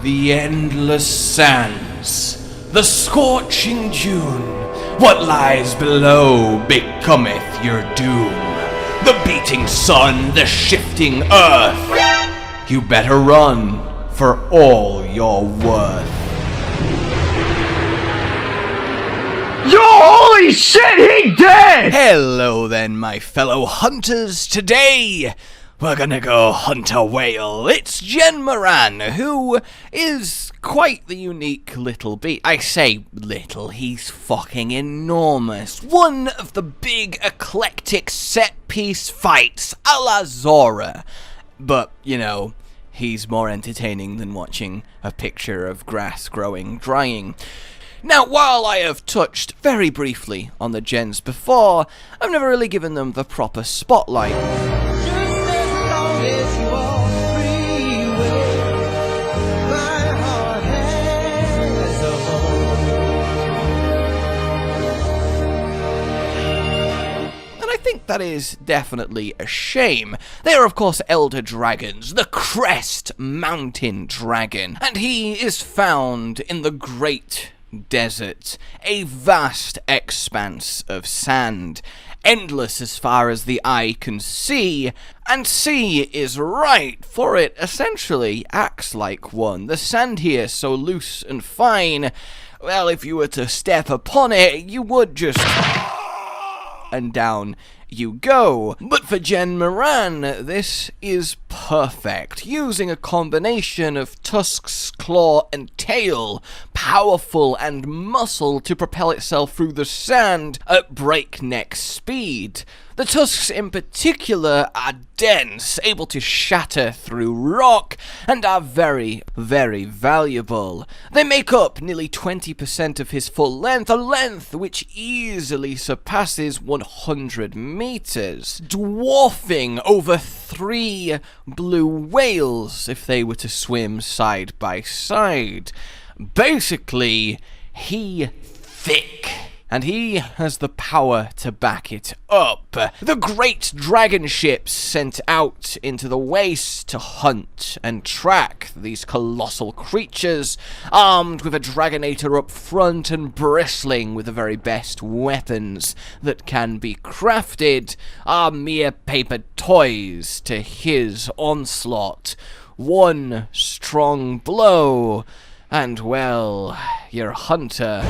The endless sands, the scorching June, what lies below becometh your doom. The beating sun, the shifting earth. You better run for all you're worth. Yo, holy shit, he dead! Hello then, my fellow hunters. Today, we're gonna go hunt a whale. It's Jhen Mohran, who is quite the unique little beast. I say little, he's fucking enormous. One of the big eclectic set-piece fights a la Zora. But, you know, he's more entertaining than watching a picture of grass growing, drying. Now, while I have touched very briefly on the gens before, I've never really given them the proper spotlight. I think that is definitely a shame. They are, of course, elder dragons, the Crest mountain dragon, and he is found in the Great Desert, a vast expanse of sand, endless as far as the eye can see, and see is right, for it essentially acts like one. The sand here is so loose and fine, well, if you were to step upon it, you would just... and down you go. But for Jhen Mohran, this is perfect, using a combination of tusks, claw, and tail, powerful and muscle to propel itself through the sand at breakneck speed. The tusks in particular are dense, able to shatter through rock, and are very, very valuable. They make up nearly 20% of his full length, a length which easily surpasses 100 meters, dwarfing over 3 blue whales if they were to swim side by side. Basically, he thick. And he has the power to back it up. The great dragon ships sent out into the waste to hunt and track these colossal creatures, armed with a dragonator up front and bristling with the very best weapons that can be crafted, are mere paper toys to his onslaught. One strong blow, and well, your hunter...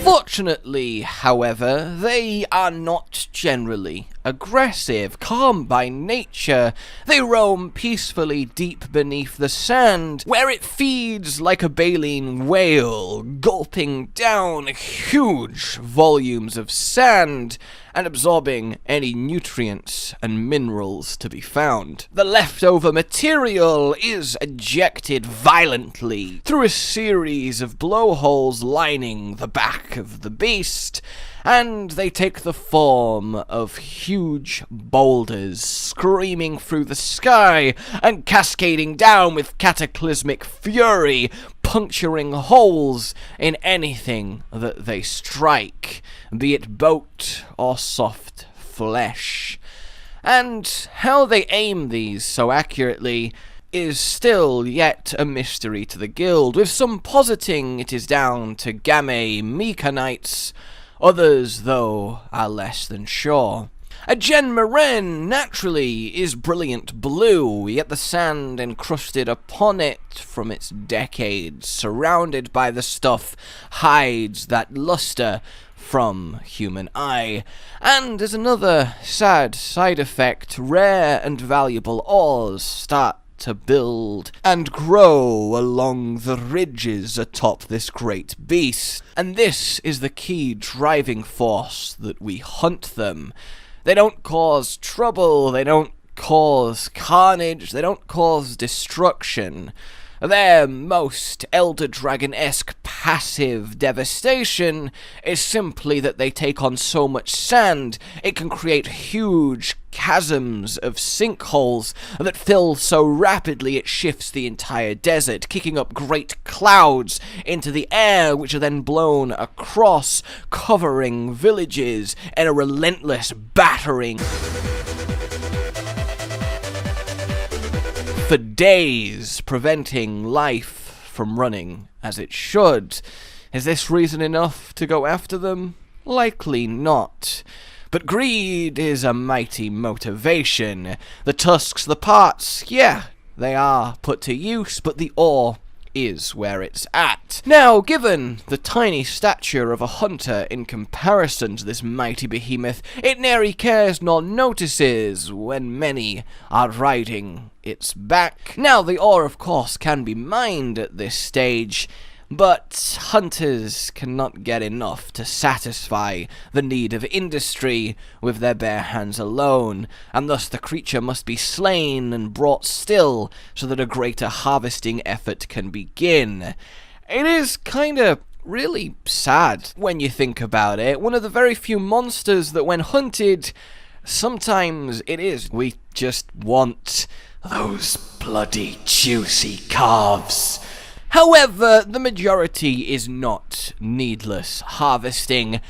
Fortunately, however, they are not generally aggressive. Calm by nature, they roam peacefully deep beneath the sand, where it feeds like a baleen whale, gulping down huge volumes of sand and absorbing any nutrients and minerals to be found. The leftover material is ejected violently through a series of blowholes lining the back of the beast, and they take the form of huge boulders screaming through the sky and cascading down with cataclysmic fury, puncturing holes in anything that they strike, be it boat or soft flesh. And how they aim these so accurately is still yet a mystery to the guild, with some positing it is down to Game Mechanites. Others, though, are less than sure. A Jhen Mohran, naturally, is brilliant blue, yet the sand encrusted upon it from its decades, surrounded by the stuff, hides that luster from human eye. And as another sad side effect, rare and valuable ores start to build and grow along the ridges atop this great beast. And this is the key driving force that we hunt them. They don't cause trouble, they don't cause carnage, they don't cause destruction. Their most Elder Dragon-esque passive devastation is simply that they take on so much sand, it can create huge chasms of sinkholes that fill so rapidly it shifts the entire desert, kicking up great clouds into the air, which are then blown across, covering villages in a relentless battering for days, preventing life from running as it should. Is this reason enough to go after them? Likely not. But greed is a mighty motivation. The tusks, the parts, yeah, they are put to use, but the ore is where it's at. Now, given the tiny stature of a hunter in comparison to this mighty behemoth, it nary cares nor notices when many are riding its back. Now, the ore, of course, can be mined at this stage, but hunters cannot get enough to satisfy the need of industry with their bare hands alone, and thus the creature must be slain and brought still so that a greater harvesting effort can begin. It is kinda really sad when you think about it. One of the very few monsters that when hunted, sometimes it is. We just want those bloody juicy calves. However, the majority is not needless harvesting.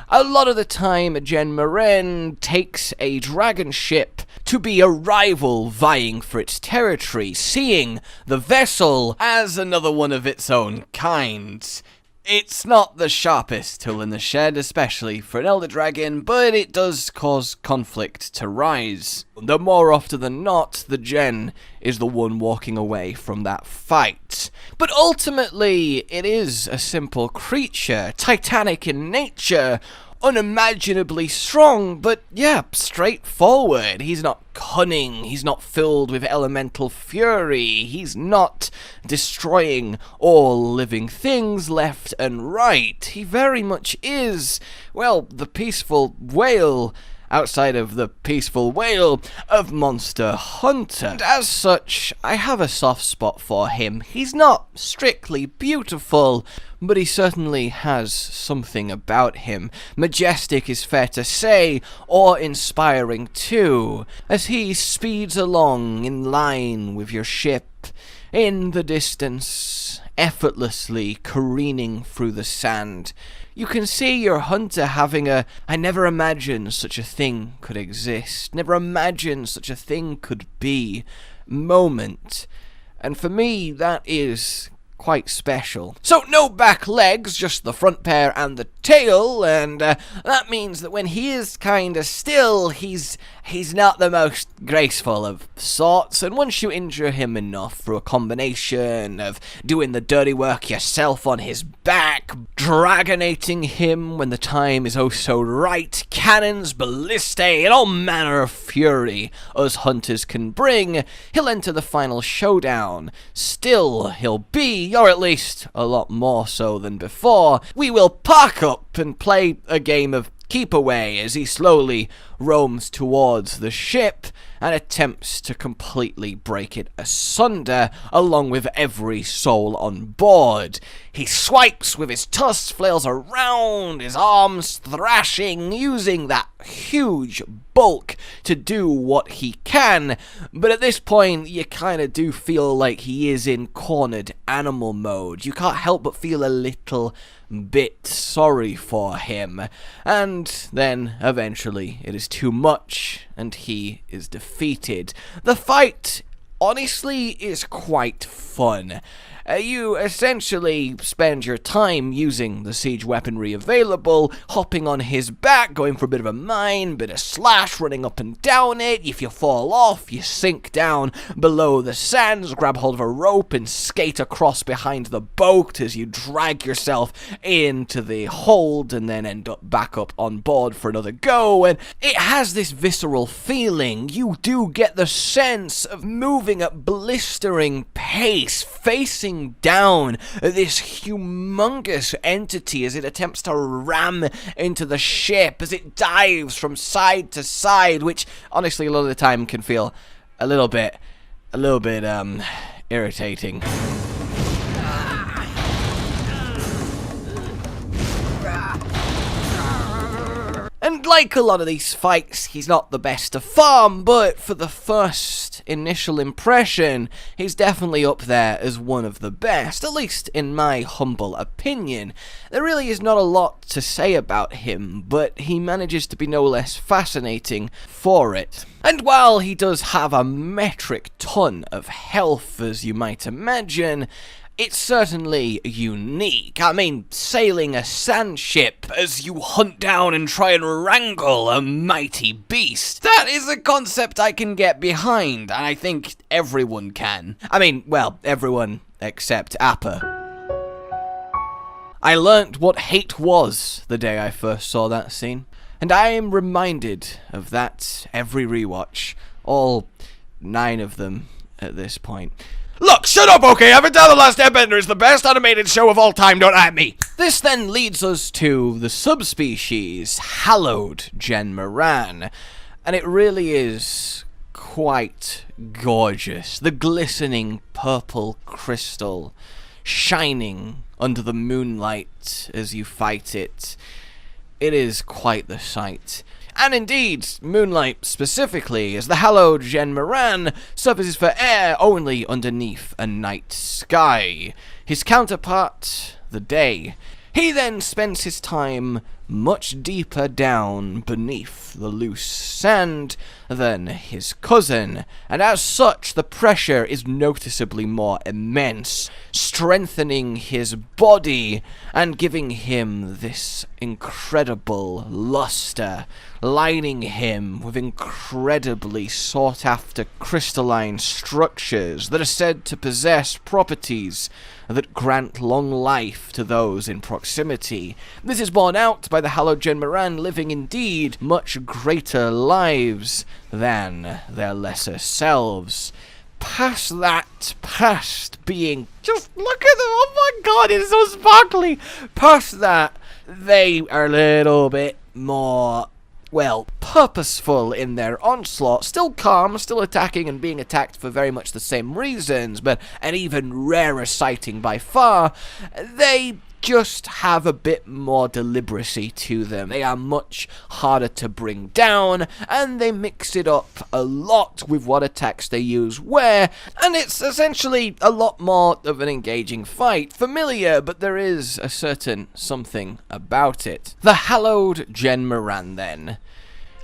A lot of the time, Jhen Mohran takes a dragon ship to be a rival vying for its territory, seeing the vessel as another one of its own kind. It's not the sharpest tool in the shed, especially for an Elder Dragon, but it does cause conflict to rise. Though more often than not, the Jhen is the one walking away from that fight. But ultimately, it is a simple creature, titanic in nature, unimaginably strong, but yeah, straightforward. He's not cunning, he's not filled with elemental fury, he's not destroying all living things left and right. He very much is, well, the peaceful whale outside of the peaceful whale of Monster Hunter. And as such, I have a soft spot for him. He's not strictly beautiful, but he certainly has something about him. Majestic is fair to say, or inspiring too, as he speeds along in line with your ship in the distance, effortlessly careening through the sand. You can see your hunter having a "I never imagined such a thing could exist, never imagined such a thing could be" moment. And for me, that is quite special. So no back legs, just the front pair and the tail, and that means that when he is kinda still, he's not the most graceful of sorts, and once you injure him enough through a combination of doing the dirty work yourself on his back, dragonating him when the time is oh so right, cannons, ballistae, and all manner of fury us hunters can bring, he'll enter the final showdown. Still, he'll be, or at least a lot more so than before, we will park up and play a game of keep away as he slowly roams towards the ship and attempts to completely break it asunder, along with every soul on board. He swipes with his tusks, flails around, his arms thrashing, using that huge bulk to do what he can, but at this point you kinda do feel like he is in cornered animal mode. You can't help but feel a little bit sorry for him, and then eventually it is too much and he is defeated. The fight honestly is quite fun. You essentially spend your time using the siege weaponry available, hopping on his back, going for a bit of a mine, bit of slash, running up and down it. If you fall off, you sink down below the sands, grab hold of a rope and skate across behind the boat as you drag yourself into the hold and then end up back up on board for another go. And it has this visceral feeling. You do get the sense of moving at blistering pace, facing down this humongous entity as it attempts to ram into the ship, as it dives from side to side, which honestly a lot of the time can feel a little bit irritating. And like a lot of these fights, he's not the best to farm, but for the first initial impression, he's definitely up there as one of the best, at least in my humble opinion. There really is not a lot to say about him, but he manages to be no less fascinating for it. And while he does have a metric ton of health, as you might imagine, it's certainly unique. I mean, sailing a sand ship as you hunt down and try and wrangle a mighty beast. That is a concept I can get behind, and I think everyone can. I mean, well, everyone except Appa. I learnt what hate was the day I first saw that scene, and I am reminded of that every rewatch. All 9 of them at this point. Look, shut up, okay? Avatar The Last Airbender is the best animated show of all time, don't at me! This then leads us to the subspecies, Hallowed Jhen Mohran, and it really is quite gorgeous. The glistening purple crystal shining under the moonlight as you fight it. It is quite the sight. And indeed, moonlight specifically, as the Hallowed Jhen Mohran surfaces for air only underneath a night sky. His counterpart, the day. He then spends his time much deeper down beneath the loose sand than his cousin, and as such the pressure is noticeably more immense, strengthening his body and giving him this incredible luster, lining him with incredibly sought-after crystalline structures that are said to possess properties that grant long life to those in proximity. This is borne out by the Hallowed Jhen Mohran living indeed much greater lives than their lesser selves. Past being, just look at them, oh my god, it's so sparkly. Past that, they are a little bit more, well, purposeful in their onslaught. Still calm, still attacking and being attacked for very much the same reasons, but an even rarer sighting by far. They just have a bit more deliberacy to them. They are much harder to bring down, and they mix it up a lot with what attacks they use where, and it's essentially a lot more of an engaging fight. Familiar, but there is a certain something about it. The Hallowed Jhen Mohran, then,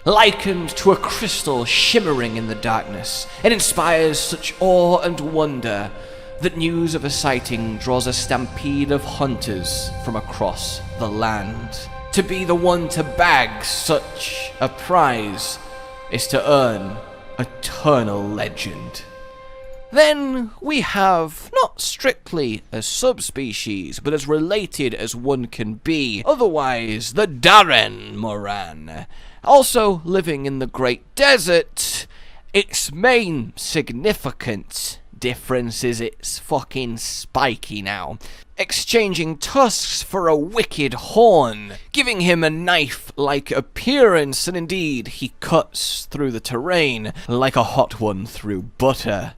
likened to a crystal shimmering in the darkness, it inspires such awe and wonder that news of a sighting draws a stampede of hunters from across the land. To be the one to bag such a prize is to earn eternal legend. Then we have, not strictly a subspecies, but as related as one can be, otherwise the Jhen Mohran. Also living in the Great Desert, its main significant difference is it's fucking spiky now, exchanging tusks for a wicked horn, giving him a knife-like appearance, and indeed he cuts through the terrain like a hot one through butter,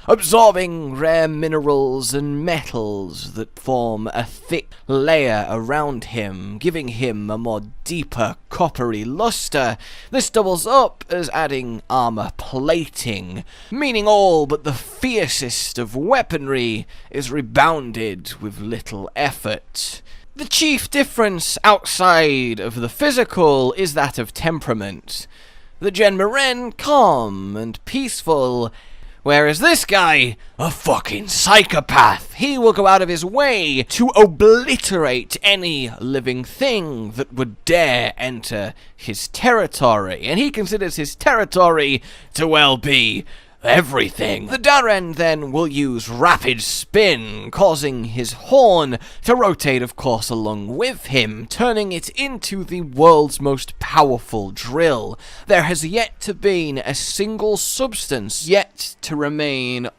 absorbing rare minerals and metals that form a thick layer around him, giving him a more deeper coppery luster. This doubles up as adding armor plating, meaning all but the fiercest of weaponry is rebounded with little effort. The chief difference outside of the physical is that of temperament. The Jhen Mohran calm and peaceful, whereas this guy, a fucking psychopath. He will go out of his way to obliterate any living thing that would dare enter his territory. And he considers his territory to, well, be everything. The Jhen then will use rapid spin, causing his horn to rotate, of course, along with him, turning it into the world's most powerful drill. There has yet to be a single substance yet to remain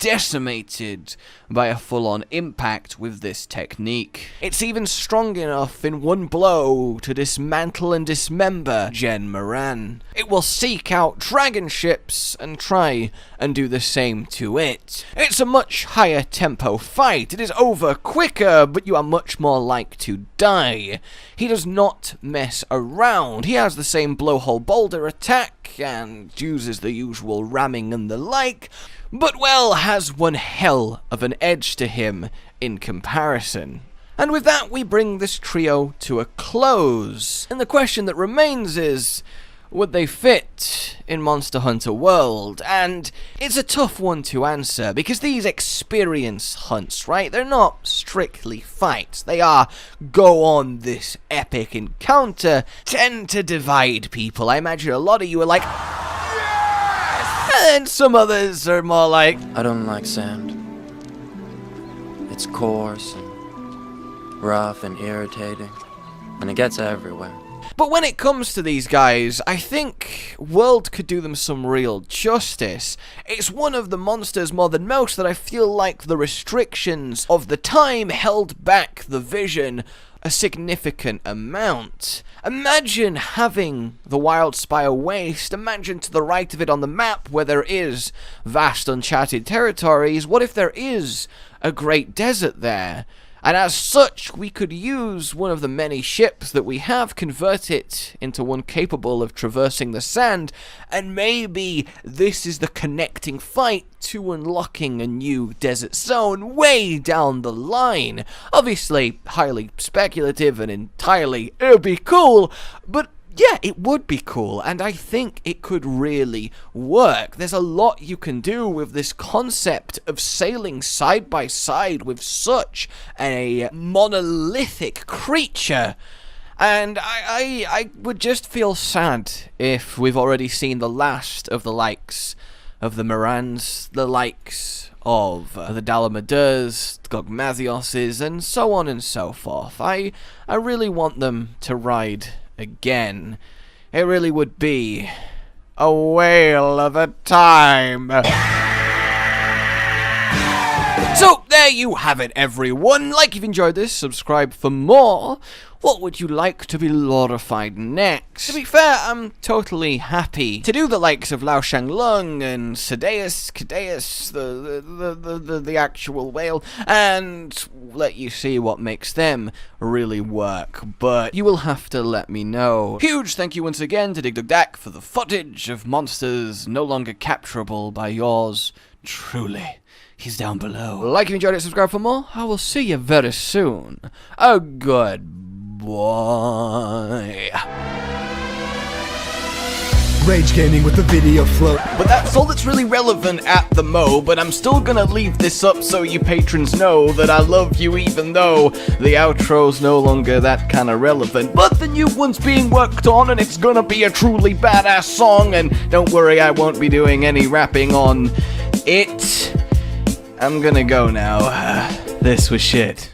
decimated by a full-on impact with this technique. It's even strong enough in one blow to dismantle and dismember Jhen Mohran. It will seek out dragon ships and try and do the same to it. It's a much higher tempo fight. It is over quicker, but you are much more like to die. He does not mess around. He has the same blowhole boulder attack and uses the usual ramming and the like, but well, has one hell of an edge to him in comparison. And with that, we bring this trio to a close. And the question that remains is, would they fit in Monster Hunter World? And it's a tough one to answer, because these experience hunts, right, they're not strictly fights. They are go on this epic encounter, tend to divide people. I imagine a lot of you are like, yes! And some others are more like, I don't like sand. It's coarse and rough and irritating, and it gets everywhere. But when it comes to these guys, I think World could do them some real justice. It's one of the monsters more than most that I feel like the restrictions of the time held back the vision a significant amount. Imagine having the Wildspire Waste, imagine to the right of it on the map where there is vast uncharted territories. What if there is a great desert there? And as such, we could use one of the many ships that we have, convert it into one capable of traversing the sand, and maybe this is the connecting fight to unlocking a new desert zone way down the line. Obviously, highly speculative and entirely, it would be cool, but yeah, it would be cool, and I think it could really work. There's a lot you can do with this concept of sailing side by side with such a monolithic creature. And I would just feel sad if we've already seen the last of the likes of the Mohrans, the likes of the Dalamadurs, Gogmathioses, and so on and so forth. I really want them to ride again. It really would be a whale of a time. So there you have it, everyone. Like you've enjoyed this, subscribe for more. What would you like to be glorified next? To be fair, I'm totally happy to do the likes of Lao Shanglung and Cadeus, the actual whale, and let you see what makes them really work, but you will have to let me know. Huge thank you once again to DigDugDack for the footage of monsters no longer capturable by yours truly. He's down below. Like if you enjoyed it, subscribe for more. I will see you very soon. A good boy. Rage Gaming with the video float. But that's all that's really relevant at the mo, but I'm still gonna leave this up so you patrons know that I love you even though the outro's no longer that kind of relevant. But the new one's being worked on and it's gonna be a truly badass song, and don't worry, I won't be doing any rapping on it. I'm gonna go now. This was shit.